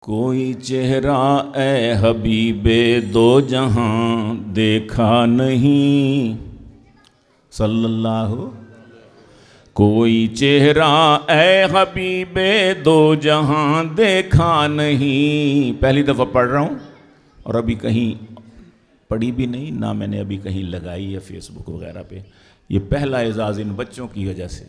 کوئی چہرہ اے حبیب دو جہاں دیکھا نہیں صلی اللہ. کوئی چہرہ اے حبیب دو جہاں دیکھا نہیں. پہلی دفعہ پڑھ رہا ہوں اور ابھی کہیں پڑھی بھی نہیں، نہ میں نے ابھی کہیں لگائی ہے فیس بک وغیرہ پہ. یہ پہلا اعزاز ان بچوں کی وجہ سے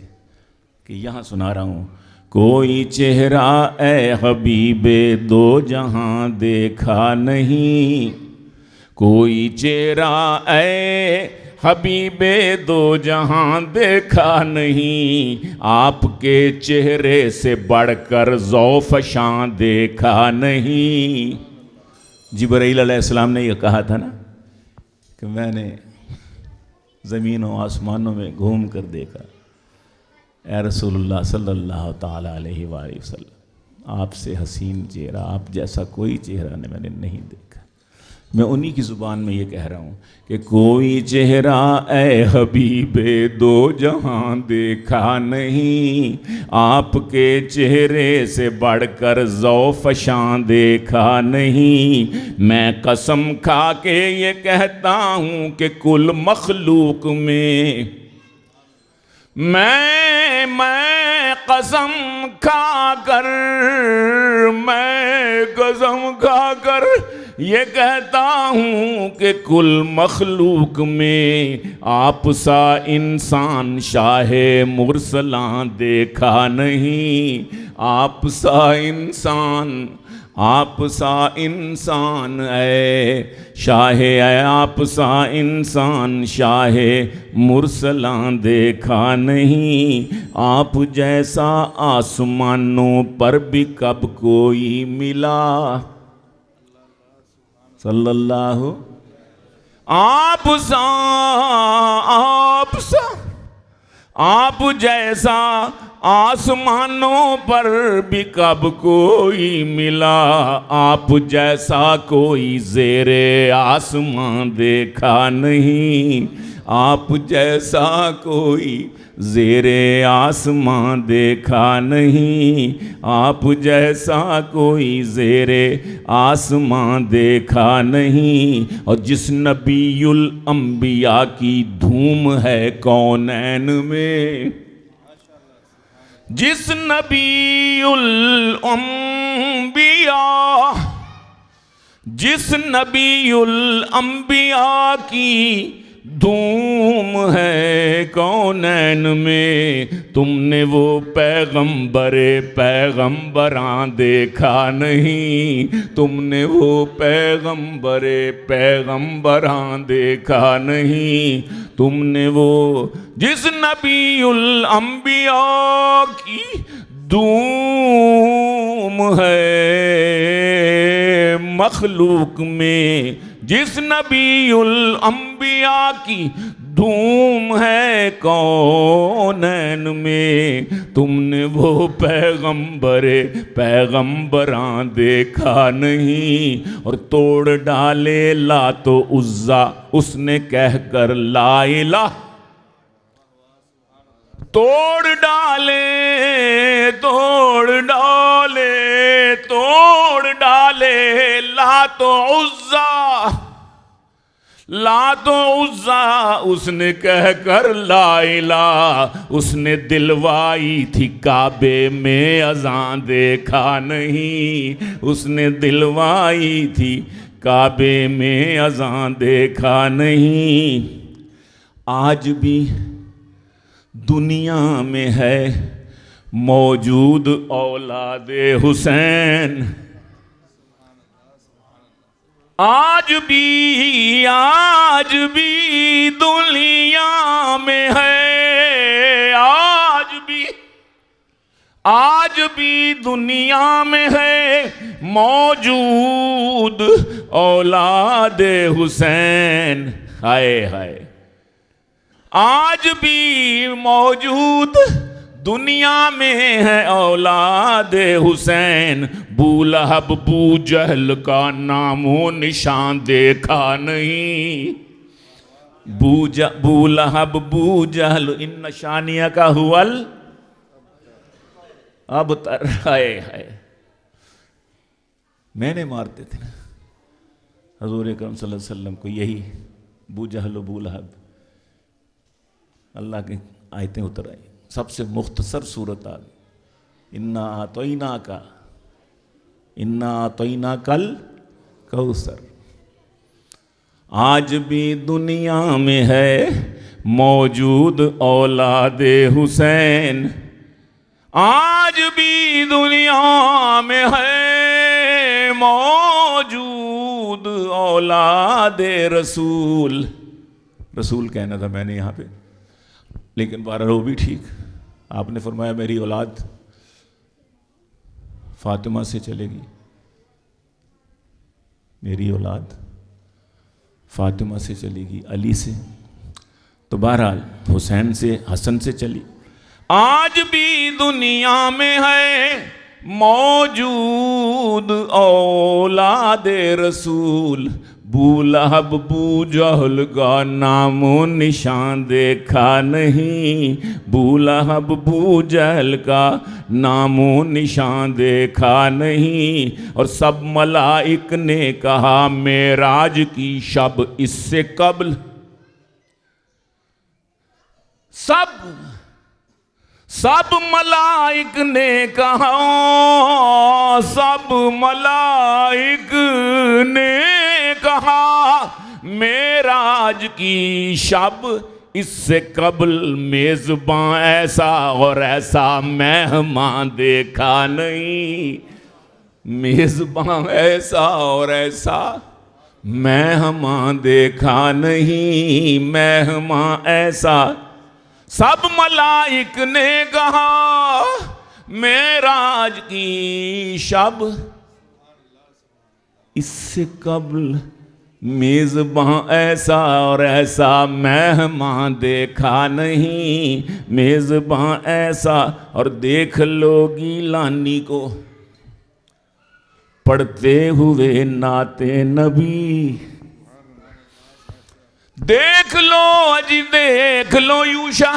کہ یہاں سنا رہا ہوں. کوئی چہرہ اے حبیب دو جہاں دیکھا نہیں. کوئی چہرہ اے حبیب دو جہاں دیکھا نہیں. آپ کے چہرے سے بڑھ کر ذوفشاں دیکھا نہیں. جبرائیل علیہ السلام نے یہ کہا تھا نا کہ میں نے زمین و آسمانوں میں گھوم کر دیکھا، اے رسول اللہ صلی اللہ تعالیٰ علیہ وآلہ وسلم، آپ سے حسین چہرہ، آپ جیسا کوئی چہرہ میں نے نہیں دیکھا. میں انہی کی زبان میں یہ کہہ رہا ہوں کہ کوئی چہرہ اے حبیب دو جہاں دیکھا نہیں. آپ کے چہرے سے بڑھ کر ذوفشاں دیکھا نہیں. میں قسم کھا کے یہ کہتا ہوں کہ کل مخلوق میں میں قسم کھا کر یہ کہتا ہوں کہ کل مخلوق میں آپ سا انسان شاہ مرسلاں دیکھا نہیں. آپ سا انسان اے شاہ، اے آپ سا انسان شاہ مرسلاں دیکھا نہیں. آپ جیسا آسمانوں پر بھی کب کوئی ملا صلی اللہ. آپ جیسا آسمانوں پر بھی کب کوئی ملا. آپ جیسا کوئی زیر آسمان دیکھا نہیں. آپ جیسا کوئی زیر آسمان دیکھا نہیں. آپ جیسا کوئی زیر آسمان دیکھا نہیں. اور جس نبی الانبیاء کی دھوم ہے کونین میں، جس نبی الانبیاء کی دھوم ہے کونین میں، تم نے وہ پیغمبراں دیکھا نہیں. تم نے وہ پیغمبراں دیکھا نہیں. تم نے وہ جس نبی الانبیاء کی دھوم ہے مخلوق میں، جس نبی الانبیاء کی دھوم ہے کونین میں، تم نے وہ پیغمبراں دیکھا نہیں. اور توڑ ڈالے لات و عزا اس نے کہہ کر لا الہ، توڑ ڈالے لات و عزا اس نے کہہ کر لا الہ. اس نے دلوائی تھی کعبے میں اذان دیکھا نہیں. اس نے دلوائی تھی کعبے میں اذان دیکھا نہیں. آج بھی دنیا میں ہے موجود اولاد حسین. آج بھی دنیا میں ہے، آج بھی دنیا میں ہے موجود اولاد حسین. ہائے ہائے، آج بھی موجود دنیا میں ہے اولاد حسین. بو لہب بو جہل کا نام و نشان دیکھا نہیں. بو لہب بو جہل ان نشانیہ کا ابتر. ہائے ہائے، میں نے مارتے تھے نا حضور اکرم صلی اللہ علیہ وسلم کو یہی ابو جہل و ابو لہب. اللہ کی آیتیں اتر آئی, سب سے مختصر صورت آ گئی. انا اعطیناک الکوثر. آج بھی دنیا میں ہے موجود اولاد حسین, آج بھی دنیا میں ہے موجود اولاد رسول. رسول کہنا تھا میں نے یہاں پہ, لیکن بہرحال وہ بھی ٹھیک. آپ نے فرمایا میری اولاد فاطمہ سے چلے گی, میری اولاد فاطمہ سے چلے گی, علی سے, تو بہرحال حسین سے, حسن سے چلی. آج بھی دنیا میں ہے موجود اولاد رسول. بو لہب بو جہل کا نام و نشان دیکھا نہیں, بو لہب بو جہل کا نام و نشان دیکھا نہیں. اور سب ملائک نے کہا معراج کی شب اس سے قبل, سب ملائک نے کہا, سب ملائک نے کہا معراج کی شب اس سے قبل میزباں ایسا اور ایسا مہمان دیکھا نہیں. میزباں ایسا اور ایسا مہمان دیکھا نہیں, مہمان ایسا. سب ملائک نے کہا معراج کی شب اس سے قبل میزباں ایسا اور ایسا مہمان دیکھا نہیں, میزباں ایسا. اور دیکھ لو گیلانی کو پڑھتے ہوئے نعت نبی, دیکھ لو اجی, دیکھ لو یوشا,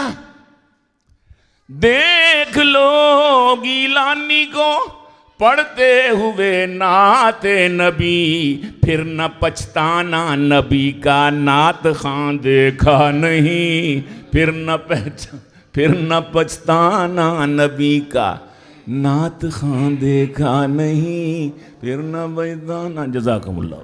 دیکھ لو گیلانی کو پڑھتے ہوئے نعت نبی. پھر نہ پچھتانا نبی کا نعت خواں دیکھا نہیں, پھر نہ پچھتانا نبی کا نعت خواں دیکھا نہیں, پھر نہ پچھتانا. جزاکم اللہ.